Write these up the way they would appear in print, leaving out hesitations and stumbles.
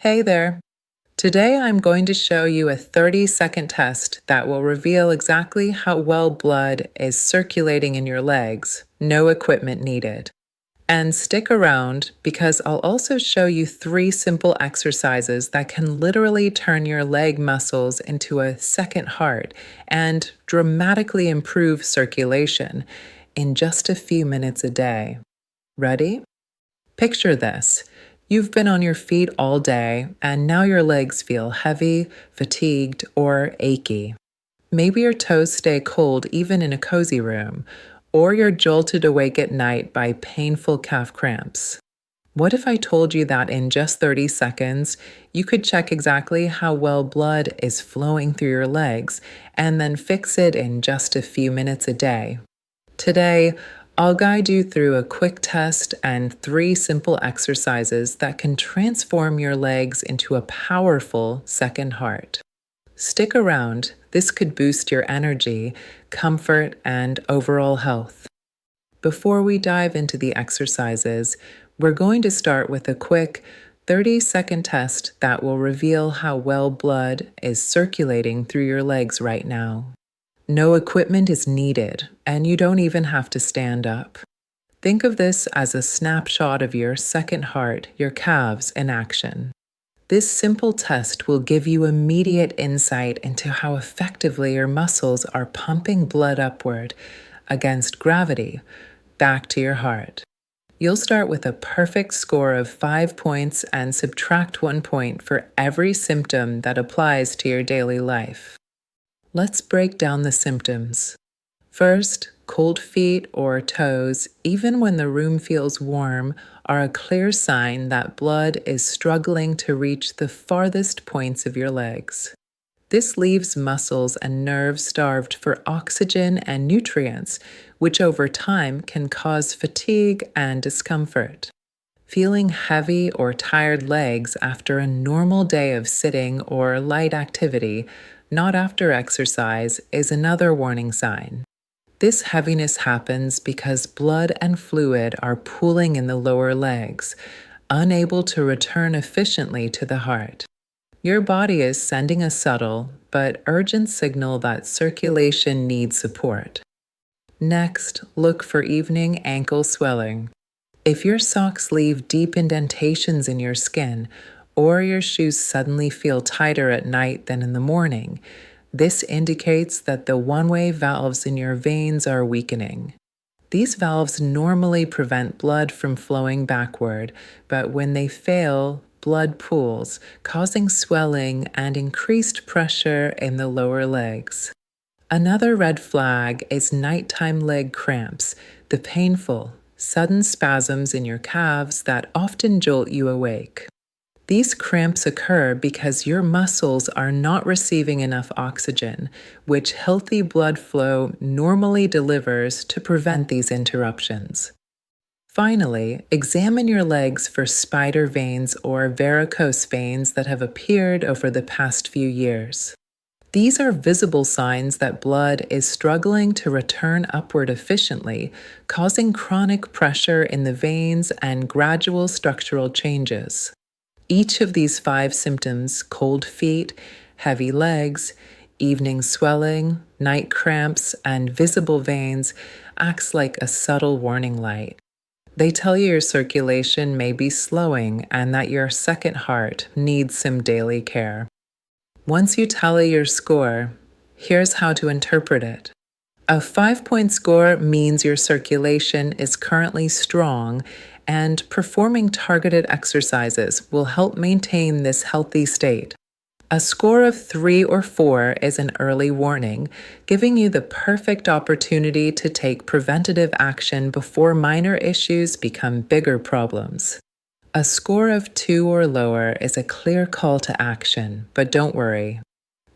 Hey there. Today I'm going to show you a 30-second test that will reveal exactly how well blood is circulating in your legs, no equipment needed. And stick around because I'll also show you 3 simple exercises that can literally turn your leg muscles into a second heart and dramatically improve circulation in just a few minutes a day. Ready? Picture this. You've been on your feet all day, and now your legs feel heavy, fatigued, or achy. Maybe your toes stay cold even in a cozy room, or you're jolted awake at night by painful calf cramps. What if I told you that in just 30 seconds, you could check exactly how well blood is flowing through your legs and then fix it in just a few minutes a day? Today, I'll guide you through a quick test and 3 simple exercises that can transform your legs into a powerful second heart. Stick around, this could boost your energy, comfort, and overall health. Before we dive into the exercises, we're going to start with a quick 30-second test that will reveal how well blood is circulating through your legs right now. No equipment is needed, and you don't even have to stand up. Think of this as a snapshot of your second heart, your calves, in action. This simple test will give you immediate insight into how effectively your muscles are pumping blood upward against gravity back to your heart. You'll start with a perfect score of 5 points and subtract 1 point for every symptom that applies to your daily life. Let's break down the symptoms. First, cold feet or toes, even when the room feels warm, are a clear sign that blood is struggling to reach the farthest points of your legs. This leaves muscles and nerves starved for oxygen and nutrients, which over time can cause fatigue and discomfort. Feeling heavy or tired legs after a normal day of sitting or light activity, not after exercise, is another warning sign. This heaviness happens because blood and fluid are pooling in the lower legs, unable to return efficiently to the heart. Your body is sending a subtle but urgent signal that circulation needs support. Next, look for evening ankle swelling. If your socks leave deep indentations in your skin, or your shoes suddenly feel tighter at night than in the morning, this indicates that the one-way valves in your veins are weakening. These valves normally prevent blood from flowing backward, but when they fail, blood pools, causing swelling and increased pressure in the lower legs. Another red flag is nighttime leg cramps, the painful, sudden spasms in your calves that often jolt you awake. These cramps occur because your muscles are not receiving enough oxygen, which healthy blood flow normally delivers to prevent these interruptions. Finally, examine your legs for spider veins or varicose veins that have appeared over the past few years. These are visible signs that blood is struggling to return upward efficiently, causing chronic pressure in the veins and gradual structural changes. Each of these 5 symptoms, cold feet, heavy legs, evening swelling, night cramps, and visible veins, acts like a subtle warning light. They tell you your circulation may be slowing and that your second heart needs some daily care. Once you tally your score, here's how to interpret it. A 5-point score means your circulation is currently strong, and performing targeted exercises will help maintain this healthy state. A score of 3 or 4 is an early warning, giving you the perfect opportunity to take preventative action before minor issues become bigger problems. A score of 2 or lower is a clear call to action, but don't worry.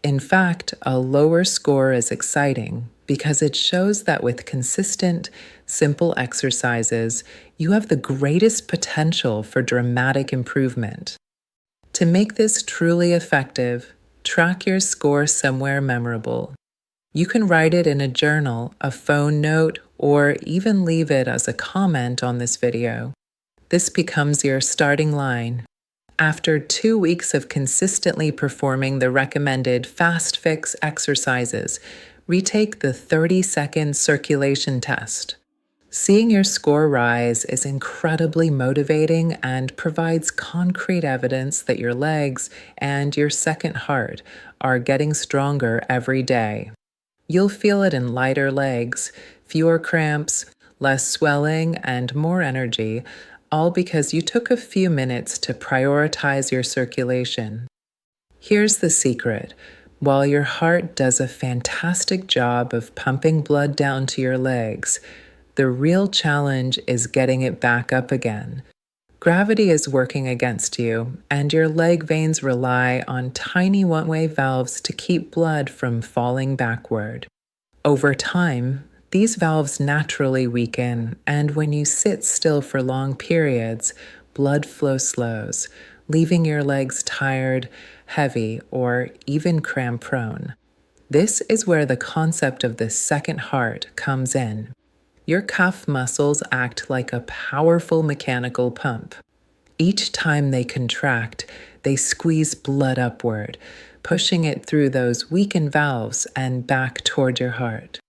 In fact, a lower score is exciting because it shows that with consistent, simple exercises, you have the greatest potential for dramatic improvement. To make this truly effective, track your score somewhere memorable. You can write it in a journal, a phone note, or even leave it as a comment on this video. This becomes your starting line. After 2 weeks of consistently performing the recommended fast fix exercises, retake the 30-second circulation test. Seeing your score rise is incredibly motivating and provides concrete evidence that your legs and your second heart are getting stronger every day. You'll feel it in lighter legs, fewer cramps, less swelling, and more energy, all because you took a few minutes to prioritize your circulation. Here's the secret. While your heart does a fantastic job of pumping blood down to your legs, the real challenge is getting it back up again. Gravity is working against you, and your leg veins rely on tiny one-way valves to keep blood from falling backward. Over time, these valves naturally weaken, and when you sit still for long periods, blood flow slows, leaving your legs tired, heavy, or even cramp-prone. This is where the concept of the second heart comes in. Your calf muscles act like a powerful mechanical pump. Each time they contract, they squeeze blood upward, pushing it through those weakened valves and back toward your heart.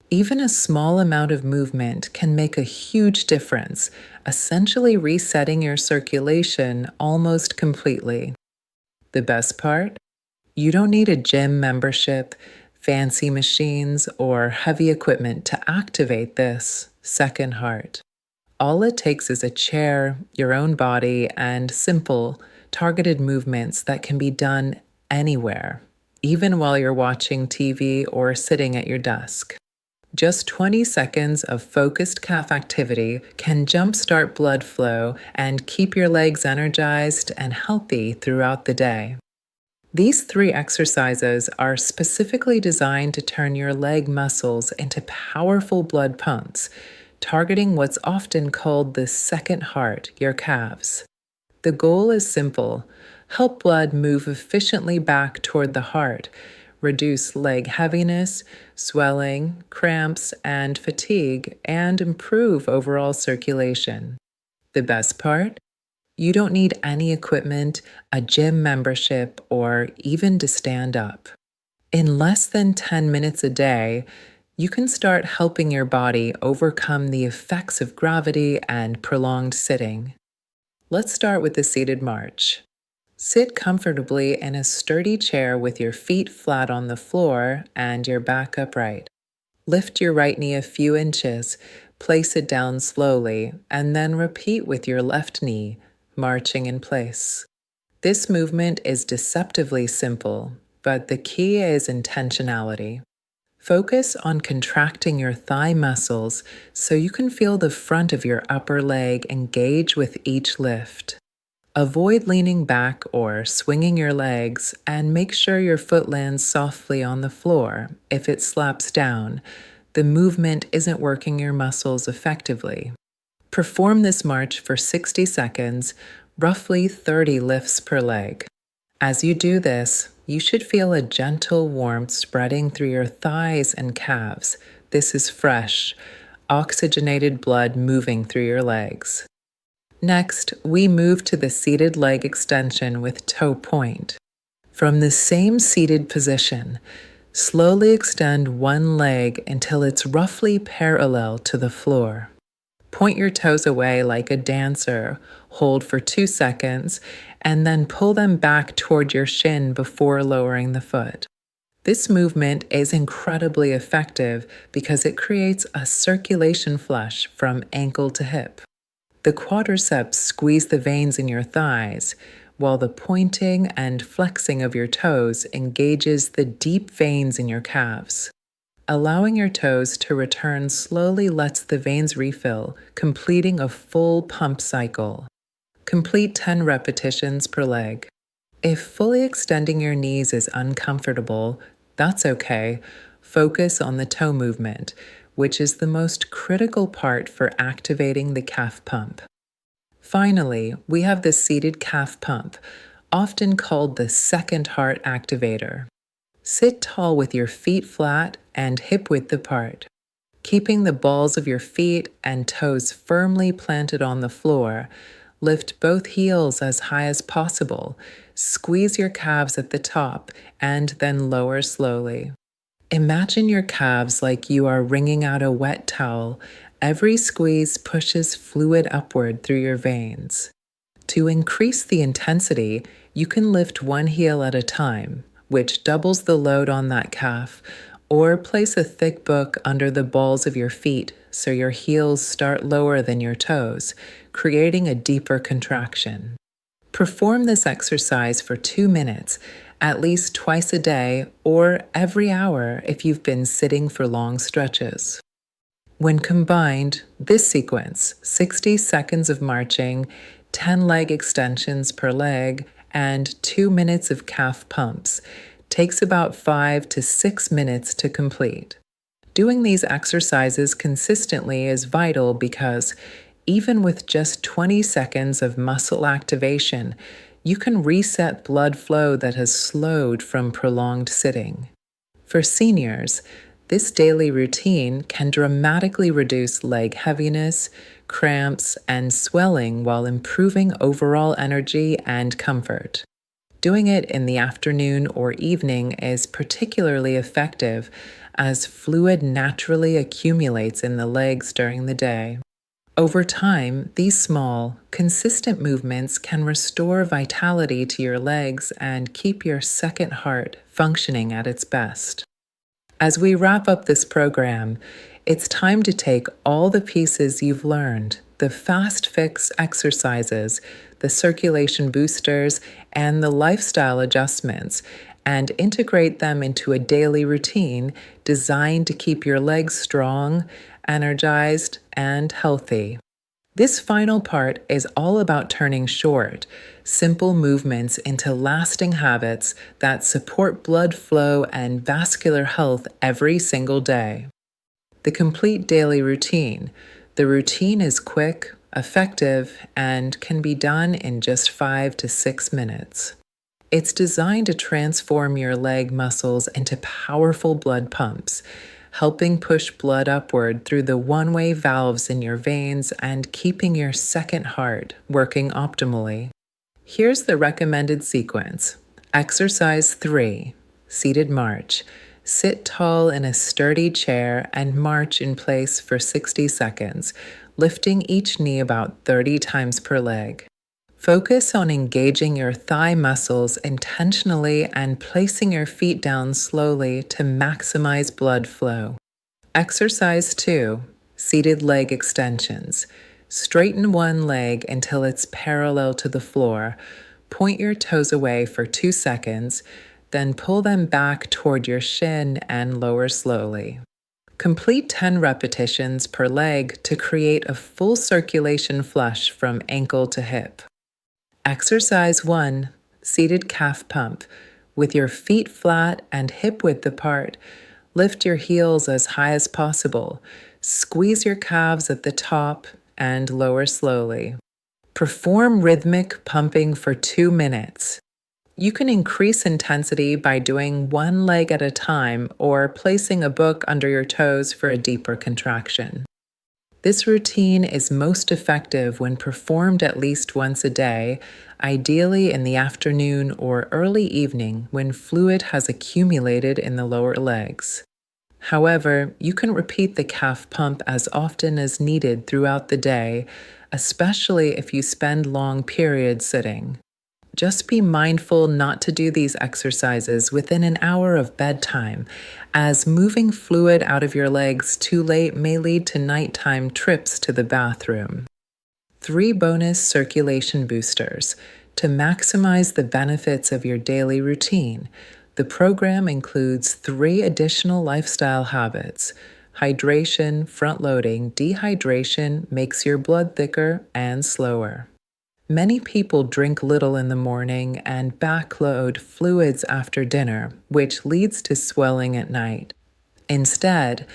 Even a small amount of movement can make a huge difference, essentially resetting your circulation almost completely. The best part? You don't need a gym membership, fancy machines, or heavy equipment to activate this second heart. All it takes is a chair, your own body, and simple, targeted movements that can be done anywhere, even while you're watching TV or sitting at your desk. Just 20 seconds of focused calf activity can jumpstart blood flow and keep your legs energized and healthy throughout the day. These 3 exercises are specifically designed to turn your leg muscles into powerful blood pumps, targeting what's often called the second heart, your calves. The goal is simple: help blood move efficiently back toward the heart, reduce leg heaviness, swelling, cramps, and fatigue, and improve overall circulation. The best part? You don't need any equipment, a gym membership, or even to stand up. In less than 10 minutes a day, you can start helping your body overcome the effects of gravity and prolonged sitting. Let's start with the seated march. Sit comfortably in a sturdy chair with your feet flat on the floor and your back upright. Lift your right knee a few inches, place it down slowly, and then repeat with your left knee, marching in place. This movement is deceptively simple, but the key is intentionality. Focus on contracting your thigh muscles so you can feel the front of your upper leg engage with each lift. Avoid leaning back or swinging your legs, and make sure your foot lands softly on the floor. If it slaps down, the movement isn't working your muscles effectively. Perform this march for 60 seconds, roughly 30 lifts per leg. As you do this, you should feel a gentle warmth spreading through your thighs and calves. This is fresh, oxygenated blood moving through your legs. Next, we move to the seated leg extension with toe point. From the same seated position, slowly extend one leg until it's roughly parallel to the floor. Point your toes away like a dancer, hold for 2 seconds, and then pull them back toward your shin before lowering the foot. This movement is incredibly effective because it creates a circulation flush from ankle to hip. The quadriceps squeeze the veins in your thighs, while the pointing and flexing of your toes engages the deep veins in your calves. Allowing your toes to return slowly lets the veins refill, completing a full pump cycle. Complete 10 repetitions per leg. If fully extending your knees is uncomfortable, that's okay. Focus on the toe movement, which is the most critical part for activating the calf pump. Finally, we have the seated calf pump, often called the second heart activator. Sit tall with your feet flat and hip width apart. Keeping the balls of your feet and toes firmly planted on the floor, Lift both heels as high as possible. Squeeze your calves at the top and then lower slowly. Imagine your calves like you are wringing out a wet towel. Every squeeze pushes fluid upward through your veins. To increase the intensity, you can lift one heel at a time, which doubles the load on that calf, or place a thick book under the balls of your feet so your heels start lower than your toes, creating a deeper contraction. Perform this exercise for 2 minutes, at least twice a day or every hour if you've been sitting for long stretches. When combined, this sequence, 60 seconds of marching, 10 leg extensions per leg, and 2 minutes of calf pumps, takes about 5 to 6 minutes to complete. Doing these exercises consistently is vital because even with just 20 seconds of muscle activation, you can reset blood flow that has slowed from prolonged sitting. For seniors, this daily routine can dramatically reduce leg heaviness, cramps, and swelling while improving overall energy and comfort. Doing it in the afternoon or evening is particularly effective as fluid naturally accumulates in the legs during the day. Over time, these small, consistent movements can restore vitality to your legs and keep your second heart functioning at its best. As we wrap up this program, it's time to take all the pieces you've learned, the fast fix exercises, the circulation boosters, and the lifestyle adjustments, and integrate them into a daily routine designed to keep your legs strong, energized, and healthy. This final part is all about turning short, simple movements into lasting habits that support blood flow and vascular health every single day. The complete daily routine. The routine is quick, effective, and can be done in just 5 to 6 minutes. It's designed to transform your leg muscles into powerful blood pumps, helping push blood upward through the one-way valves in your veins and keeping your second heart working optimally. Here's the recommended sequence. Exercise 3, seated march. Sit tall in a sturdy chair and march in place for 60 seconds, lifting each knee about 30 times per leg. Focus on engaging your thigh muscles intentionally and placing your feet down slowly to maximize blood flow. Exercise 2, seated leg extensions. Straighten one leg until it's parallel to the floor. Point your toes away for 2 seconds, then pull them back toward your shin and lower slowly. Complete 10 repetitions per leg to create a full circulation flush from ankle to hip. Exercise 1, seated calf pump. With your feet flat and hip width apart, lift your heels as high as possible. Squeeze your calves at the top and lower slowly. Perform rhythmic pumping for 2 minutes. You can increase intensity by doing one leg at a time or placing a book under your toes for a deeper contraction. This routine is most effective when performed at least once a day, ideally in the afternoon or early evening when fluid has accumulated in the lower legs. However, you can repeat the calf pump as often as needed throughout the day, especially if you spend long periods sitting. Just be mindful not to do these exercises within an hour of bedtime, as moving fluid out of your legs too late may lead to nighttime trips to the bathroom. 3 bonus circulation boosters. To maximize the benefits of your daily routine, the program includes 3 additional lifestyle habits. Hydration, front-loading, dehydration makes your blood thicker and slower. Many people drink little in the morning and backload fluids after dinner, which leads to swelling at night. Instead,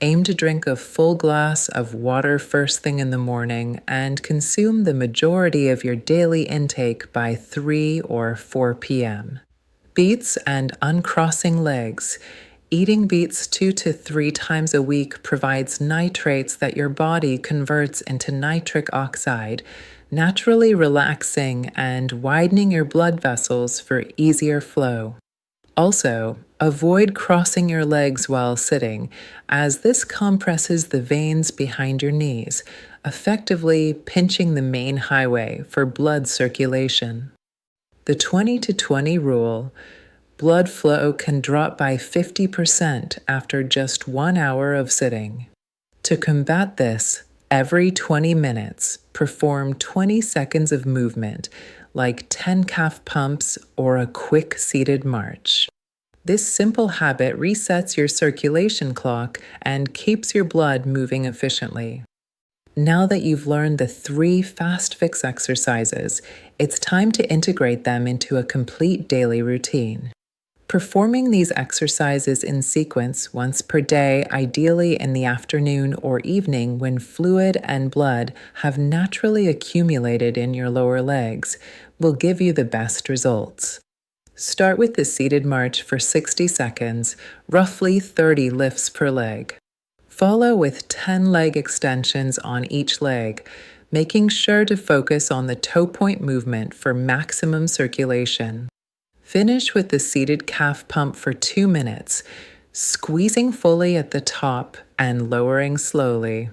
aim to drink a full glass of water first thing in the morning and consume the majority of your daily intake by 3 or 4 p.m. Beets and uncrossing legs. Eating beets 2 to 3 times a week provides nitrates that your body converts into nitric oxide, naturally relaxing and widening your blood vessels for easier flow. Also, avoid crossing your legs while sitting, as this compresses the veins behind your knees, effectively pinching the main highway for blood circulation. The 20 to 20 rule: blood flow can drop by 50% after just 1 hour of sitting. To combat this, every 20 minutes, perform 20 seconds of movement, like 10 calf pumps or a quick seated march. This simple habit resets your circulation clock and keeps your blood moving efficiently. Now that you've learned the 3 fast fix exercises, it's time to integrate them into a complete daily routine. Performing these exercises in sequence once per day, ideally in the afternoon or evening when fluid and blood have naturally accumulated in your lower legs, will give you the best results. Start with the seated march for 60 seconds, roughly 30 lifts per leg. Follow with 10 leg extensions on each leg, making sure to focus on the toe point movement for maximum circulation. Finish with the seated calf pump for 2 minutes, squeezing fully at the top and lowering slowly.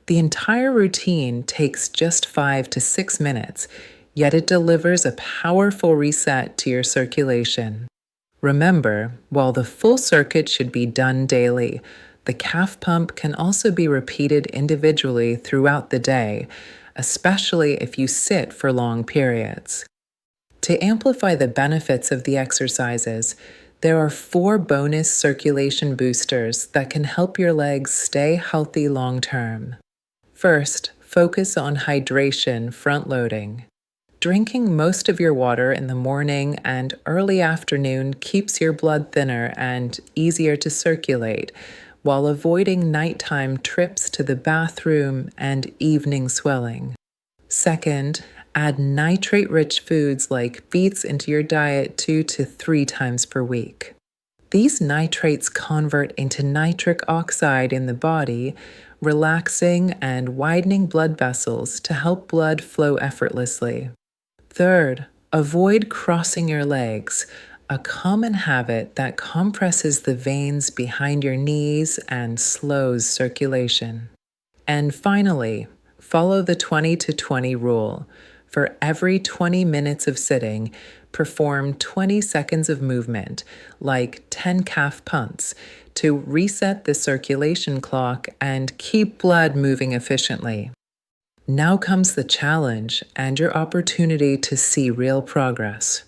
The entire routine takes just 5 to 6 minutes, yet it delivers a powerful reset to your circulation. Remember, while the full circuit should be done daily, the calf pump can also be repeated individually throughout the day, especially if you sit for long periods. To amplify the benefits of the exercises, there are 4 bonus circulation boosters that can help your legs stay healthy long term. First, focus on hydration front-loading. Drinking most of your water in the morning and early afternoon keeps your blood thinner and easier to circulate, while avoiding nighttime trips to the bathroom and evening swelling. Second, add nitrate-rich foods like beets into your diet 2 to 3 times per week. These nitrates convert into nitric oxide in the body, relaxing and widening blood vessels to help blood flow effortlessly. Third, avoid crossing your legs, a common habit that compresses the veins behind your knees and slows circulation. And finally, follow the 20 to 20 rule. For every 20 minutes of sitting, perform 20 seconds of movement, like 10 calf pumps, to reset the circulation clock and keep blood moving efficiently. Now comes the challenge and your opportunity to see real progress.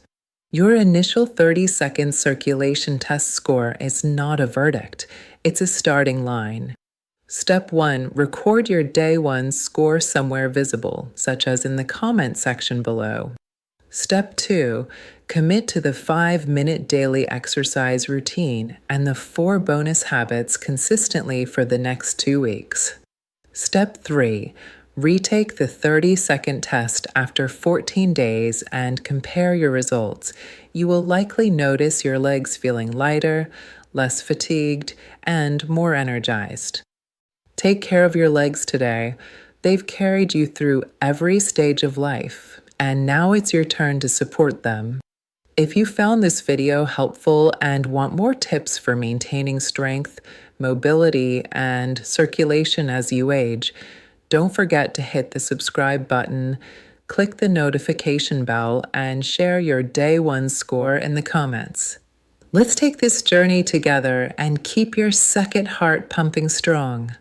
Your initial 30-second circulation test score is not a verdict, it's a starting line. Step 1, record your day 1 score somewhere visible, such as in the comment section below. Step 2, commit to the 5-minute daily exercise routine and the 4 bonus habits consistently for the next 2 weeks. Step 3, retake the 30-second test after 14 days and compare your results. You will likely notice your legs feeling lighter, less fatigued, and more energized. Take care of your legs today. They've carried you through every stage of life, and now it's your turn to support them. If you found this video helpful and want more tips for maintaining strength, mobility, and circulation as you age, don't forget to hit the subscribe button, click the notification bell, and share your day 1 score in the comments. Let's take this journey together and keep your second heart pumping strong.